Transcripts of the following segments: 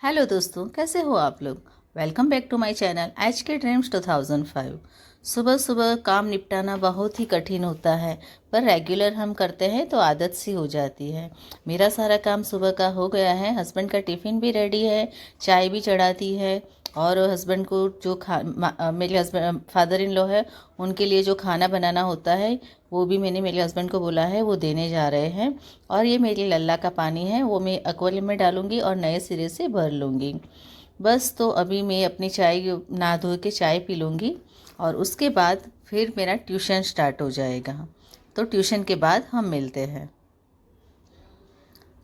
Hello दोस्तों, कैसे हो आप लोग। Welcome back to my channel H K dreams 2005। सुबह सुबह काम निपटाना बहुत ही कठिन होता है, पर रेगुलर हम करते हैं तो आदत सी हो जाती है। मेरा सारा काम सुबह का हो गया है, हस्बैंड का टिफ़िन भी रेडी है, चाय भी चढ़ा दी है और हस्बैंड को जो मेरे हस्बैंड फादर इन लॉ है उनके लिए जो खाना बनाना होता है वो भी मैंने मेरे हस्बैंड को बोला है, वो देने जा रहे हैं। और ये मेरी लल्ला का पानी है, वो मैं एक्वेरियम में डालूंगी और नए सिरे से भर लूँगी। बस तो अभी मैं अपनी चाय नहा धो के चाय पी लूँगी और उसके बाद फिर मेरा ट्यूशन स्टार्ट हो जाएगा। तो ट्यूशन के बाद हम मिलते हैं।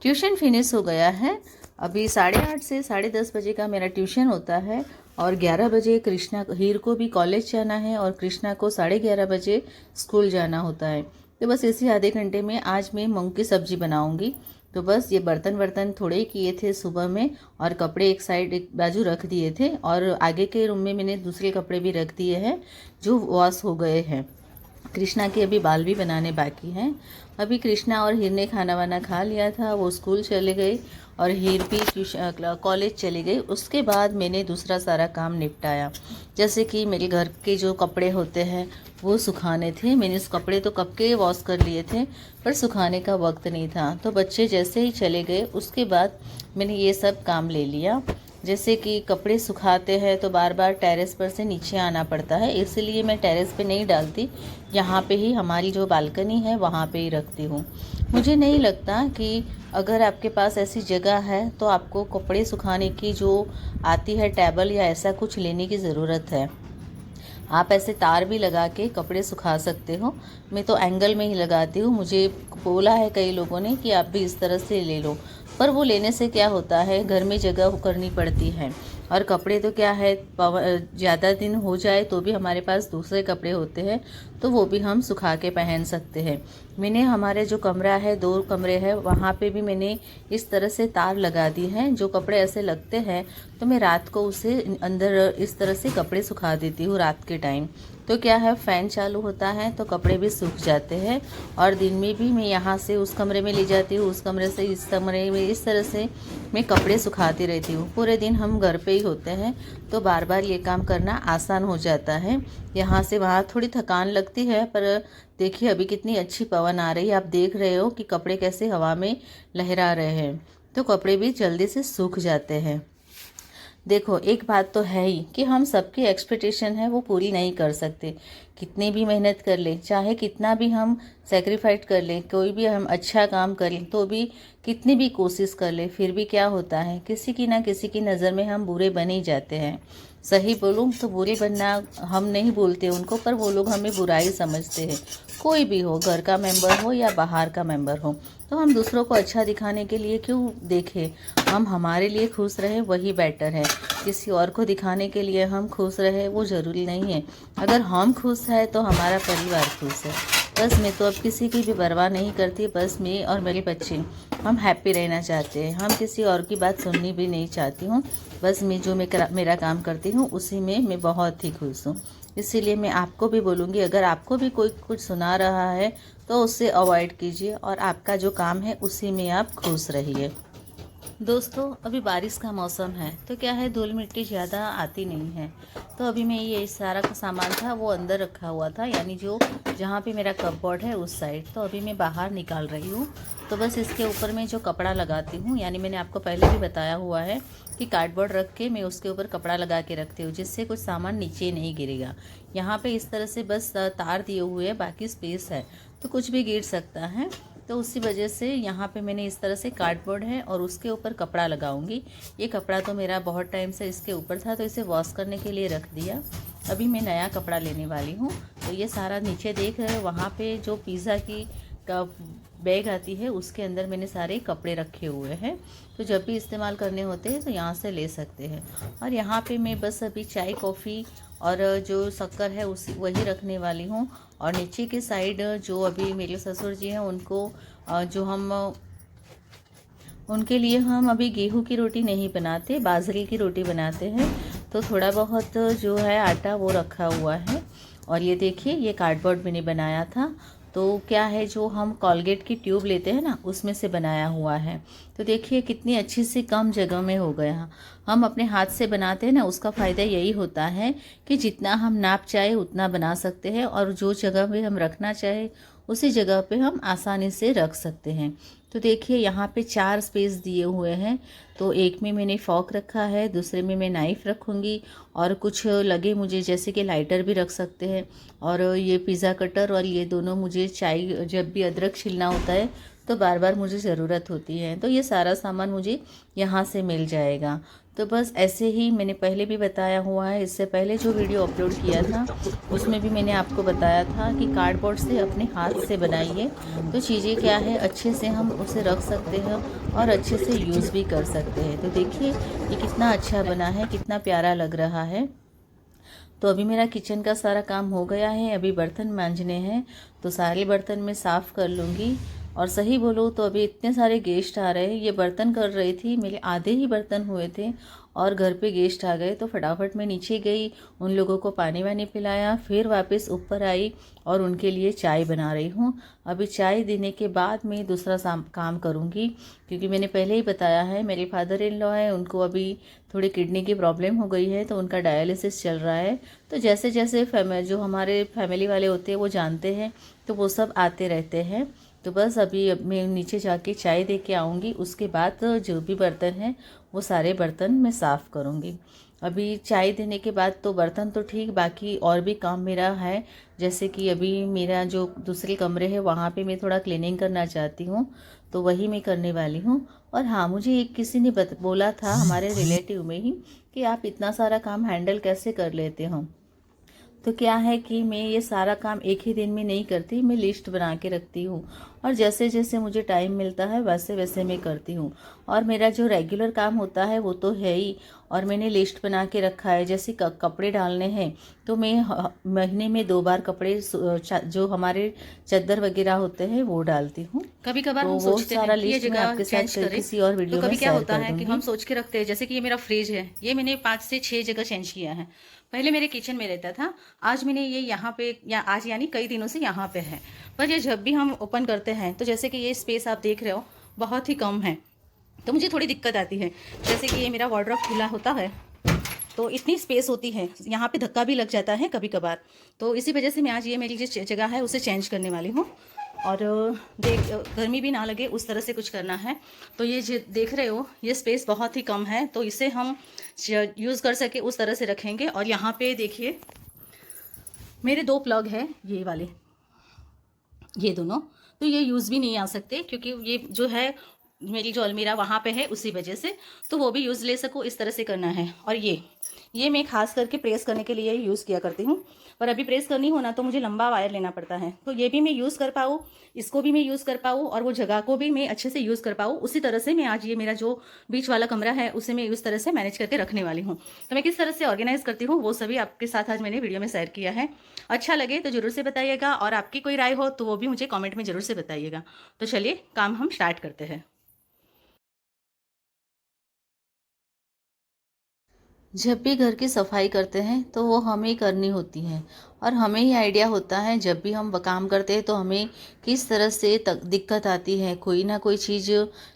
ट्यूशन फिनिश हो गया है। अभी 8:30 से 10:30 बजे का मेरा ट्यूशन होता है और 11 बजे कृष्णा हीर को भी कॉलेज जाना है और कृष्णा को 11:30 बजे स्कूल जाना होता है। तो बस इसी आधे घंटे में आज मैं मूंग की सब्ज़ी बनाऊंगी। तो बस ये बर्तन वर्तन थोड़े ही किए थे सुबह में और कपड़े एक साइड एक बाजू रख दिए थे और आगे के रूम में मैंने दूसरे कपड़े भी रख दिए हैं जो वॉश हो गए हैं। कृष्णा के अभी बाल भी बनाने बाकी हैं। अभी कृष्णा और हीर ने खाना वाना खा लिया था, वो स्कूल चले गए और हीर भी कॉलेज चली गई। उसके बाद मैंने दूसरा सारा काम निपटाया, जैसे कि मेरे घर के जो कपड़े होते हैं वो सुखाने थे। मैंने उस कपड़े तो कब के वॉश कर लिए थे, पर सुखाने का वक्त नहीं था। तो बच्चे जैसे ही चले गए उसके बाद मैंने ये सब काम ले लिया। जैसे कि कपड़े सुखाते हैं तो बार बार टेरेस पर से नीचे आना पड़ता है, इसलिए मैं टेरेस पे नहीं डालती, यहाँ पे ही हमारी जो बालकनी है वहाँ पे ही रखती हूँ। मुझे नहीं लगता कि अगर आपके पास ऐसी जगह है तो आपको कपड़े सुखाने की जो आती है टेबल या ऐसा कुछ लेने की ज़रूरत है। आप ऐसे तार भी लगा के कपड़े सुखा सकते हो। मैं तो एंगल में ही लगाती हूँ। मुझे बोला है कई लोगों ने कि आप भी इस तरह से ले लो, पर वो लेने से क्या होता है, घर में जगह करनी पड़ती है और कपड़े तो क्या है, ज़्यादा दिन हो जाए तो भी हमारे पास दूसरे कपड़े होते हैं तो वो भी हम सुखा के पहन सकते हैं। मैंने हमारे जो कमरा है, 2 कमरे हैं, वहाँ पे भी मैंने इस तरह से तार लगा दी हैं। जो कपड़े ऐसे लगते हैं तो मैं रात को उसे अंदर इस तरह से कपड़े सुखा देती हूँ रात के टाइम। तो क्या है, फ़ैन चालू होता है तो कपड़े भी सूख जाते हैं और दिन में भी मैं यहाँ से उस कमरे में ले जाती हूँ, उस कमरे से इस कमरे में, इस तरह से मैं कपड़े सुखाती रहती हूँ। पूरे दिन हम घर पे ही होते हैं तो बार बार ये काम करना आसान हो जाता है। यहाँ से वहाँ थोड़ी थकान लगती है, पर देखिए अभी कितनी अच्छी पवन आ रही है। आप देख रहे हो कि कपड़े कैसे हवा में लहरा रहे हैं, तो कपड़े भी जल्दी से सूख जाते हैं। देखो, एक बात तो है ही कि हम सबकी एक्सपेक्टेशन है वो पूरी नहीं कर सकते। कितनी भी मेहनत कर ले, चाहे कितना भी हम सेक्रीफाइस कर ले, कोई भी हम अच्छा काम करें तो भी कितनी भी कोशिश कर ले, फिर भी क्या होता है, किसी की ना किसी की नज़र में हम बुरे बन ही जाते हैं। सही बोलूँ तो बुरे बनना हम नहीं बोलते उनको, पर वो लोग हमें बुराई समझते हैं। कोई भी हो, घर का मेंबर हो या बाहर का मेंबर हो, तो हम दूसरों को अच्छा दिखाने के लिए क्यों देखें। हम हमारे लिए खुश रहे वही बेटर है। किसी और को दिखाने के लिए हम खुश रहे वो ज़रूरी नहीं है। अगर हम खुश हैं तो हमारा परिवार खुश है। बस मैं तो अब किसी की भी परवाह नहीं करती, बस मैं और मेरे बच्चे हम हैप्पी रहना चाहते हैं। हम किसी और की बात सुननी भी नहीं चाहती हूँ। बस मैं जो मेरा काम करती हूँ उसी में मैं बहुत ही खुश हूँ। इसीलिए मैं आपको भी बोलूँगी, अगर आपको भी कोई कुछ सुना रहा है तो उससे अवॉइड कीजिए और आपका जो काम है उसी में आप खुश रहिए। दोस्तों, अभी बारिश का मौसम है तो क्या है, धूल मिट्टी ज़्यादा आती नहीं है। तो अभी मैं ये सारा का सामान था वो अंदर रखा हुआ था, यानी जो जहाँ पे मेरा कपबोर्ड है उस साइड। तो अभी मैं बाहर निकाल रही हूँ। तो बस इसके ऊपर मैं जो कपड़ा लगाती हूँ, यानी मैंने आपको पहले भी बताया हुआ है कि कार्डबोर्ड रख के मैं उसके ऊपर कपड़ा लगा के रखती हूँ, जिससे कुछ सामान नीचे नहीं गिरेगा। यहाँ पे इस तरह से बस तार दिए हुए हैं, बाकी स्पेस है तो कुछ भी गिर सकता है। तो उसी वजह से यहाँ पे मैंने इस तरह से कार्डबोर्ड है और उसके ऊपर कपड़ा लगाऊंगी। ये कपड़ा तो मेरा बहुत टाइम से इसके ऊपर था तो इसे वॉश करने के लिए रख दिया। अभी मैं नया कपड़ा लेने वाली हूँ। तो ये सारा नीचे देख रहे हो, वहाँ पे जो पिज़्ज़ा की बैग आती है उसके अंदर मैंने सारे कपड़े रखे हुए हैं। तो जब भी इस्तेमाल करने होते हैं तो यहाँ से ले सकते हैं। और यहाँ पे मैं बस अभी चाय कॉफ़ी और जो शक्कर है उसी वही रखने वाली हूँ। और नीचे की साइड जो अभी मेरे ससुर जी हैं उनको जो हम उनके लिए हम अभी गेहूं की रोटी नहीं बनाते, बाजरे की रोटी बनाते हैं। तो थोड़ा बहुत जो है आटा वो रखा हुआ है। और ये देखिए, ये कार्डबोर्ड मैंने बनाया था। तो क्या है, जो हम कॉलगेट की ट्यूब लेते हैं ना, उसमें से बनाया हुआ है। तो देखिए कितनी अच्छी सी कम जगह में हो गया। हम अपने हाथ से बनाते हैं ना, उसका फ़ायदा यही होता है कि जितना हम नाप चाहे उतना बना सकते हैं, और जो जगह पे हम रखना चाहे उसी जगह पे हम आसानी से रख सकते हैं। तो देखिए यहाँ पे 4 स्पेस दिए हुए हैं। तो एक में मैंने फॉक रखा है, दूसरे में मैं नाइफ़ रखूँगी, और कुछ लगे मुझे जैसे कि लाइटर भी रख सकते हैं, और ये पिज़्ज़ा कटर, और ये दोनों मुझे चाय, जब भी अदरक छीलना होता है तो बार बार मुझे ज़रूरत होती है, तो ये सारा सामान मुझे यहाँ से मिल जाएगा। तो बस ऐसे ही मैंने पहले भी बताया हुआ है, इससे पहले जो वीडियो अपलोड किया था उसमें भी मैंने आपको बताया था कि कार्डबोर्ड से अपने हाथ से बनाइए, तो चीज़ें क्या है अच्छे से हम उसे रख सकते हैं और अच्छे से यूज़ भी कर सकते हैं। तो देखिए ये कितना अच्छा बना है, कितना प्यारा लग रहा है। तो अभी मेरा किचन का सारा काम हो गया है, अभी बर्तन मांजने हैं, तो सारे बर्तन मैं साफ़ कर लूँगी। और सही बोलूँ तो अभी इतने सारे गेस्ट आ रहे हैं, ये बर्तन कर रही थी, मेरे आधे ही बर्तन हुए थे और घर पे गेस्ट आ गए, तो फटाफट मैं नीचे गई, उन लोगों को पानी वानी पिलाया, फिर वापस ऊपर आई और उनके लिए चाय बना रही हूँ। अभी चाय देने के बाद मैं दूसरा काम करूँगी, क्योंकि मैंने पहले ही बताया है मेरे फादर इन लॉ है, उनको अभी थोड़ी किडनी की प्रॉब्लम हो गई है, तो उनका डायलिसिस चल रहा है। तो जैसे जैसे जो हमारे फैमिली वाले होते हैं वो जानते हैं, तो वो सब आते रहते हैं। तो बस अभी मैं नीचे जाके चाय दे के आऊँगी, उसके बाद जो भी बर्तन हैं वो सारे बर्तन मैं साफ़ करूँगी। अभी चाय देने के बाद तो बर्तन तो ठीक, बाकी और भी काम मेरा है, जैसे कि अभी मेरा जो दूसरे कमरे है वहाँ पे मैं थोड़ा क्लीनिंग करना चाहती हूँ, तो वही मैं करने वाली हूँ। और हाँ, मुझे एक किसी ने बोला था हमारे रिलेटिव में ही कि आप इतना सारा काम हैंडल कैसे कर लेते हो। तो क्या है कि मैं ये सारा काम एक ही दिन में नहीं करती, मैं लिस्ट बना के रखती हूँ, और जैसे जैसे मुझे टाइम मिलता है वैसे वैसे मैं करती हूँ। और मेरा जो रेगुलर काम होता है वो तो है ही, और मैंने लिस्ट बना के रखा है, जैसे कपड़े डालने हैं तो मैं महीने में 2 बार कपड़े जो हमारे चादर वगैरह होते हैं वो डालती हूँ। कभी कभार तो हम वो सोचते सारा हैं कि ये लिस्ट मैं जगह आपके चेंज साथ करें, किसी और तो वीडियो में कभी क्या शेयर होता कर है कि दूँगी। हम सोच के रखते हैं, जैसे कि ये मेरा फ्रिज है, ये मैंने 5 से 6 जगह चेंज किया है। पहले मेरे किचन में रहता था, आज मैंने ये यहाँ पे, या आज यानी कई दिनों से यहाँ पे है। पर ये जब भी हम ओपन करते हैं तो जैसे कि ये स्पेस आप देख रहे हो बहुत ही कम है, तो मुझे थोड़ी दिक्कत आती है। जैसे कि ये मेरा वार्डरोब खुला होता है तो इतनी स्पेस होती है, यहाँ पे धक्का भी लग जाता है कभी कभार, तो इसी वजह से मैं आज ये मेरी जो जगह है उसे चेंज करने वाली हूँ। और गर्मी भी ना लगे उस तरह से कुछ करना है। तो ये जो देख रहे हो ये स्पेस बहुत ही कम है, तो इसे हम यूज़ कर सके उस तरह से रखेंगे। और यहाँ पे देखिए मेरे 2 प्लग है, ये वाले, ये दोनों, तो ये यूज़ भी नहीं आ सकते, क्योंकि ये जो है मेरी जो अलमीरा वहाँ पे है उसी वजह से, तो वो भी यूज़ ले सकूँ इस तरह से करना है। और ये मैं खास करके प्रेस करने के लिए यूज़ किया करती हूँ, पर अभी प्रेस करनी हो ना तो मुझे लंबा वायर लेना पड़ता है, तो ये भी मैं यूज़ कर पाऊँ, इसको भी मैं यूज़ कर पाऊँ, और वो जगह को भी मैं अच्छे से यूज़ कर पाऊँ, उसी तरह से मैं आज ये मेरा जो बीच वाला कमरा है उसे मैं उस तरह से मैनेज करके रखने वाली हूँ। तो मैं किस तरह से ऑर्गेनाइज़ करती हूँ वो सभी आपके साथ आज मैंने वीडियो में शेयर किया है। अच्छा लगे तो ज़रूर से बताइएगा, और आपकी कोई राय हो तो वो भी मुझे कमेंट में ज़रूर से बताइएगा। तो चलिए काम हम स्टार्ट करते हैं। जब भी घर की सफाई करते हैं तो वो हमें ही करनी होती है, और हमें ही आइडिया होता है जब भी हम काम करते हैं तो हमें किस तरह से दिक्कत आती है। कोई ना कोई चीज़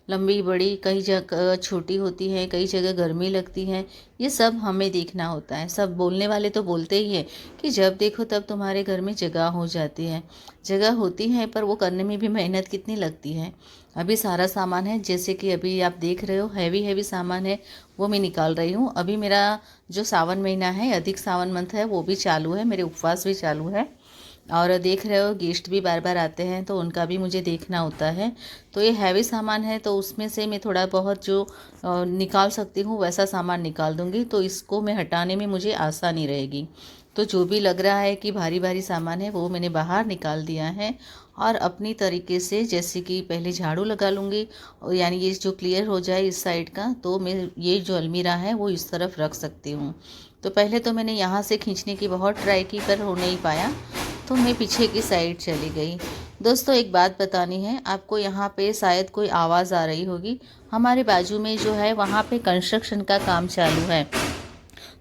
लंबी बड़ी, कई जगह छोटी होती है, कई जगह गर्मी लगती है, ये सब हमें देखना होता है। सब बोलने वाले तो बोलते ही हैं कि जब देखो तब तुम्हारे घर में जगह हो जाती है। जगह होती है पर वो करने में भी मेहनत कितनी लगती है। अभी सारा सामान है, जैसे कि अभी आप देख रहे हो हैवी हैवी सामान है, वो मैं निकाल रही हूँ। अभी मेरा जो सावन महीना है, अधिक सावन मंथ है, वो भी चालू है, मेरे उपवास भी चालू है, और देख रहे हो गेस्ट भी बार बार आते हैं तो उनका भी मुझे देखना होता है। तो ये हैवी सामान है, तो उसमें से मैं थोड़ा बहुत जो निकाल सकती हूँ वैसा सामान निकाल दूँगी, तो इसको मैं हटाने में मुझे आसानी रहेगी। तो जो भी लग रहा है कि भारी भारी सामान है वो मैंने बाहर निकाल दिया है, और अपनी तरीके से जैसे कि पहले झाड़ू लगा लूँगी, और यानी ये जो क्लियर हो जाए इस साइड का, तो मैं ये जो अलमीरा है वो इस तरफ रख सकती हूँ। तो पहले तो मैंने यहाँ से खींचने की बहुत ट्राई की पर हो नहीं पाया, तो मैं पीछे की साइड चली गई। दोस्तों एक बात बतानी है आपको, यहाँ पे शायद कोई आवाज़ आ रही होगी, हमारे बाजू में जो है वहाँ पे कंस्ट्रक्शन का काम चालू है,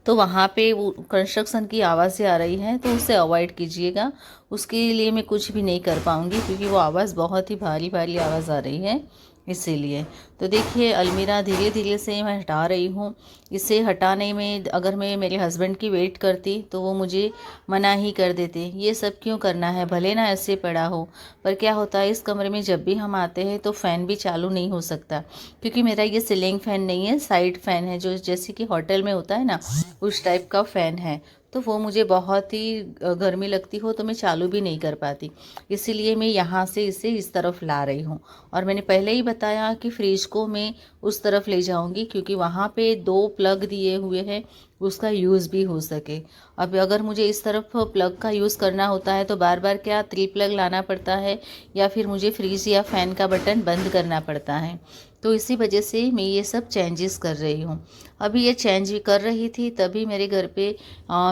तो वहाँ पे वो कंस्ट्रक्शन की आवाज़ें आ रही हैं, तो उसे अवॉइड कीजिएगा। उसके लिए मैं कुछ भी नहीं कर पाऊँगी क्योंकि वो आवाज़ बहुत ही भारी भारी आवाज़ आ रही है, इसीलिए। तो देखिए अलमीरा धीरे धीरे से मैं हटा रही हूँ। इसे हटाने में अगर मैं मेरे हस्बैंड की वेट करती तो वो मुझे मना ही कर देते, ये सब क्यों करना है, भले ना ऐसे पड़ा हो। पर क्या होता है, इस कमरे में जब भी हम आते हैं तो फ़ैन भी चालू नहीं हो सकता, क्योंकि मेरा ये सीलिंग फ़ैन नहीं है, साइड फ़ैन है, जो जैसे कि होटल में होता है ना, उस टाइप का फ़ैन है। तो वो मुझे बहुत ही गर्मी लगती हो तो मैं चालू भी नहीं कर पाती, इसीलिए मैं यहाँ से इसे इस तरफ ला रही हूँ। और मैंने पहले ही बताया कि फ्रिज को मैं उस तरफ ले जाऊँगी क्योंकि वहाँ पे 2 प्लग दिए हुए हैं, उसका यूज़ भी हो सके। अब अगर मुझे इस तरफ प्लग का यूज़ करना होता है तो बार बार क्या 3 प्लग लाना पड़ता है, या फिर मुझे फ्रिज या फ़ैन का बटन बंद करना पड़ता है। तो इसी वजह से मैं ये सब चेंजेस कर रही हूँ। अभी ये चेंज भी कर रही थी तभी मेरे घर पे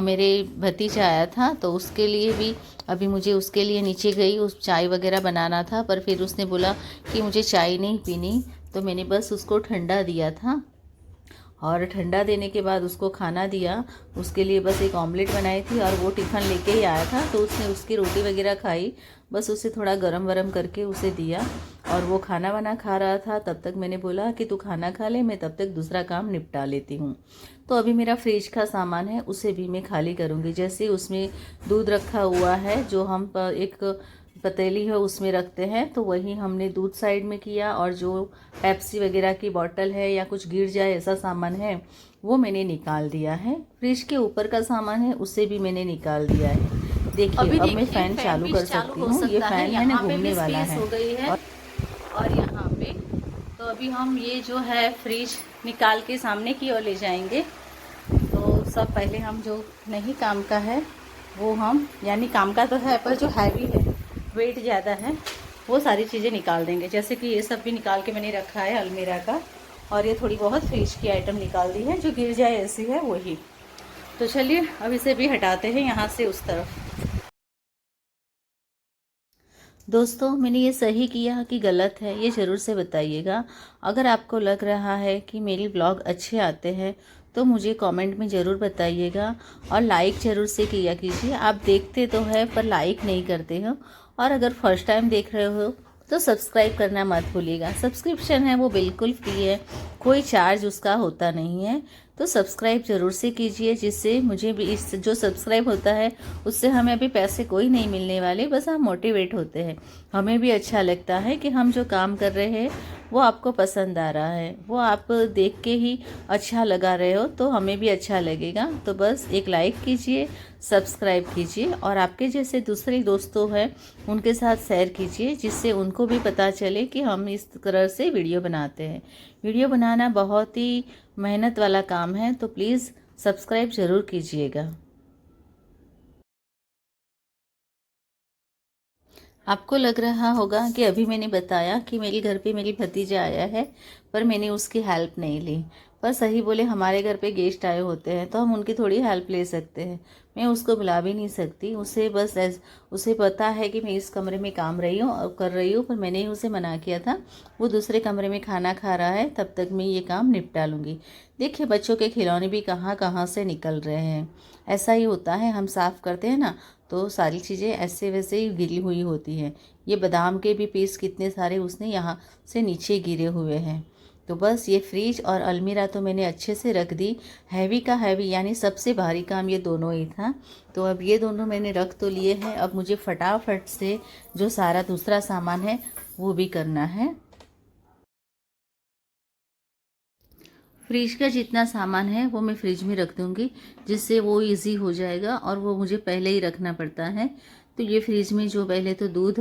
मेरे भतीजा आया था, तो उसके लिए भी अभी मुझे उसके लिए नीचे गई, उस चाय वगैरह बनाना था, पर फिर उसने बोला कि मुझे चाय नहीं पीनी, तो मैंने बस उसको ठंडा दिया था। और ठंडा देने के बाद उसको खाना दिया, उसके लिए बस एक ऑमलेट बनाई थी और वो टिफ़िन लेके ही आया था, तो उसने उसकी रोटी वगैरह खाई, बस उसे थोड़ा गरम वरम करके उसे दिया। और वो खाना वाना खा रहा था, तब तक मैंने बोला कि तू खाना खा ले, मैं तब तक दूसरा काम निपटा लेती हूँ। तो अभी मेरा फ्रिज का सामान है उसे भी मैं खाली करूँगी। जैसे उसमें दूध रखा हुआ है, जो हम एक पतीली है उसमें रखते हैं, तो वही हमने दूध साइड में किया, और जो पेप्सी वगैरह की बोतल है या कुछ गिर जाए ऐसा सामान है वो मैंने निकाल दिया है। फ्रिज के ऊपर का सामान है उसे भी मैंने निकाल दिया है। देखिए अब मैं फ़ैन चालू कर सकती हूँ, ये फ़ैन है ना घूमने वाला है। हो गई है और यहाँ पे तो अभी हम ये जो है फ्रिज निकाल के सामने की ओर ले जाएंगे। तो सब पहले हम जो नहीं काम का है वो हम, यानी काम का तो है पर जो हैवी है, वेट ज़्यादा है, वो सारी चीज़ें निकाल देंगे। जैसे कि ये सब भी निकाल के मैंने रखा है अलमीरा का, और ये थोड़ी बहुत फ्रिज की आइटम निकाल दी है, जो गिर जाए ऐसी है वही। तो चलिए अब इसे भी हटाते हैं यहाँ से उस तरफ। दोस्तों मैंने ये सही किया कि गलत है, ये ज़रूर से बताइएगा। अगर आपको लग रहा है कि मेरी ब्लॉग अच्छे आते हैं तो मुझे कमेंट में ज़रूर बताइएगा, और लाइक ज़रूर से किया कीजिए। आप देखते तो है पर लाइक नहीं करते हो, और अगर फर्स्ट टाइम देख रहे हो तो सब्सक्राइब करना मत भूलिएगा। सब्सक्रिप्शन है वो बिल्कुल फ्री है, कोई चार्ज उसका होता नहीं है, तो सब्सक्राइब ज़रूर से कीजिए, जिससे मुझे भी इस जो सब्सक्राइब होता है उससे हमें अभी पैसे कोई नहीं मिलने वाले, बस हम मोटिवेट होते हैं, हमें भी अच्छा लगता है कि हम जो काम कर रहे हैं वो आपको पसंद आ रहा है, वो आप देख के ही अच्छा लगा रहे हो तो हमें भी अच्छा लगेगा। तो बस एक लाइक कीजिए, सब्सक्राइब कीजिए, और आपके जैसे दूसरे दोस्तों हैं उनके साथ शेयर कीजिए, जिससे उनको भी पता चले कि हम इस तरह से वीडियो बनाते हैं। वीडियो बनाना बहुत ही मेहनत वाला काम है, तो प्लीज़ सब्सक्राइब ज़रूर कीजिएगा। आपको लग रहा होगा कि अभी मैंने बताया कि मेरे घर पे मेरी भतीजा आया है, पर मैंने उसकी हेल्प नहीं ली। पर सही बोले, हमारे घर पे गेस्ट आए होते हैं तो हम उनकी थोड़ी हेल्प ले सकते हैं, मैं उसको बुला भी नहीं सकती। उसे बस उसे पता है कि मैं इस कमरे में काम रही हूँ और कर रही हूँ, पर मैंने ही उसे मना किया था। वो दूसरे कमरे में खाना खा रहा है, तब तक मैं ये काम निपटा लूँगी। देखिए बच्चों के खिलौने भी कहाँ कहाँ से निकल रहे हैं, ऐसा ही होता है, हम साफ़ करते हैं ना तो सारी चीज़ें ऐसे वैसे ही गिरी हुई होती हैं। ये बादाम के भी पीस कितने सारे उसने यहाँ से नीचे गिरे हुए हैं। तो बस ये फ्रिज और अलमीरा तो मैंने अच्छे से रख दी। हैवी का हैवी, यानी सबसे भारी काम ये दोनों ही था। तो अब ये दोनों मैंने रख तो लिए हैं, अब मुझे फटाफट से जो सारा दूसरा सामान है वो भी करना है। फ्रिज का जितना सामान है वो मैं फ्रिज में रख दूँगी, जिससे वो इजी हो जाएगा, और वो मुझे पहले ही रखना पड़ता है। तो ये फ्रिज में जो पहले तो दूध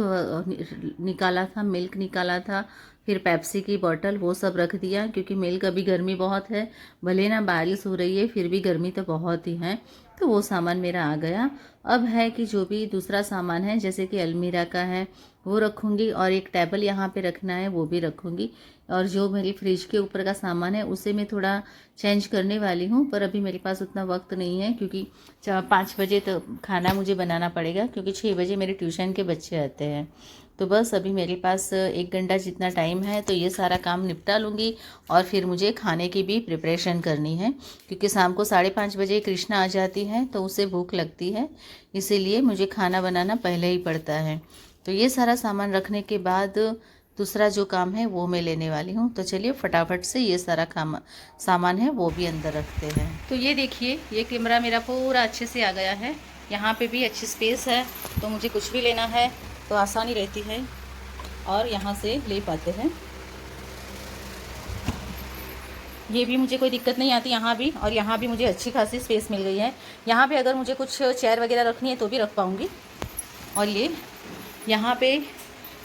निकाला था, मिल्क निकाला था, फिर पेप्सी की बोतल, वो सब रख दिया, क्योंकि मिल्क अभी गर्मी बहुत है, भले ना बारिश हो रही है फिर भी गर्मी तो बहुत ही है। तो वो सामान मेरा आ गया। अब है कि जो भी दूसरा सामान है, जैसे कि अलमीरा का है वो रखूँगी, और एक टेबल यहाँ पे रखना है वो भी रखूँगी। और जो मेरी फ्रिज के ऊपर का सामान है उसे मैं थोड़ा चेंज करने वाली हूँ, पर अभी मेरे पास उतना वक्त नहीं है, क्योंकि 5 बजे तो खाना मुझे बनाना पड़ेगा, क्योंकि 6 बजे मेरे ट्यूशन के बच्चे आते हैं। तो बस अभी मेरे पास 1 घंटा जितना टाइम है, तो ये सारा काम निपटा लूँगी और फिर मुझे खाने की भी प्रिपरेशन करनी है, क्योंकि शाम को 5:30 बजे कृष्णा आ जाती है तो उसे भूख लगती है, इसीलिए मुझे खाना बनाना पहले ही पड़ता है। तो ये सारा सामान रखने के बाद दूसरा जो काम है वो मैं लेने वाली हूँ। तो चलिए फटाफट से ये सारा सामान है वो भी अंदर रखते हैं। तो ये देखिए, ये कैमरा मेरा पूरा अच्छे से आ गया है। यहाँ पे भी अच्छी स्पेस है, तो मुझे कुछ भी लेना है तो आसानी रहती है और यहाँ से ले पाते हैं। ये भी मुझे कोई दिक्कत नहीं आती यहाँ भी, और यहाँ भी मुझे अच्छी खासी स्पेस मिल गई है। यहाँ पे अगर मुझे कुछ चेयर वगैरह रखनी है तो भी रख पाऊँगी। और ये यहाँ पे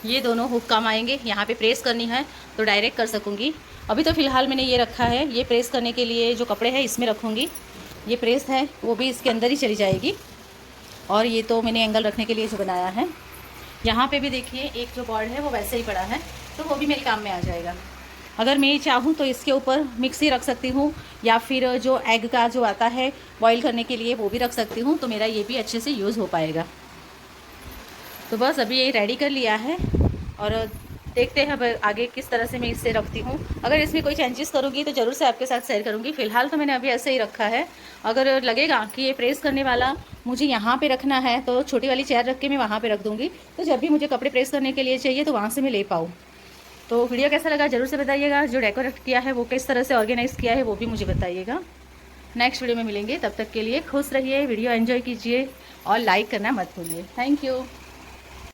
ये दोनों हुक काम आएंगे, यहाँ पे प्रेस करनी है तो डायरेक्ट कर सकूँगी। अभी तो फ़िलहाल मैंने ये रखा है, ये प्रेस करने के लिए जो कपड़े हैं इसमें रखूँगी। ये प्रेस है वो भी इसके अंदर ही चली जाएगी। और ये तो मैंने एंगल रखने के लिए जो बनाया है। यहाँ पे भी देखिए एक जो बॉर्ड है वो वैसे ही पड़ा है, तो वो भी मेरे काम में आ जाएगा। अगर मैं चाहूँ तो इसके ऊपर मिक्सी रख सकती हूँ, या फिर जो एग का जो आता है बॉईल करने के लिए वो भी रख सकती हूँ, तो मेरा ये भी अच्छे से यूज़ हो पाएगा। तो बस अभी ये रेडी कर लिया है और देखते हैं अब आगे किस तरह से मैं इससे रखती हूँ। अगर इसमें कोई चेंजेस करूँगी तो ज़रूर से आपके साथ शेयर करूँगी। फ़िलहाल तो मैंने अभी ऐसे ही रखा है। अगर लगेगा कि ये प्रेस करने वाला मुझे यहाँ पे रखना है तो छोटी वाली चेयर रख के मैं वहाँ पे रख दूँगी, तो जब भी मुझे कपड़े प्रेस करने के लिए चाहिए तो वहाँ से मैं ले पाऊँ। तो वीडियो कैसा लगा ज़रूर से बताइएगा। जो डेकोरेट किया है वो किस तरह से ऑर्गेनाइज़ किया है वो भी मुझे बताइएगा। नेक्स्ट वीडियो में मिलेंगे, तब तक के लिए खुश रहिए, वीडियो एंजॉय कीजिए और लाइक करना मत भूलिए। Thank you.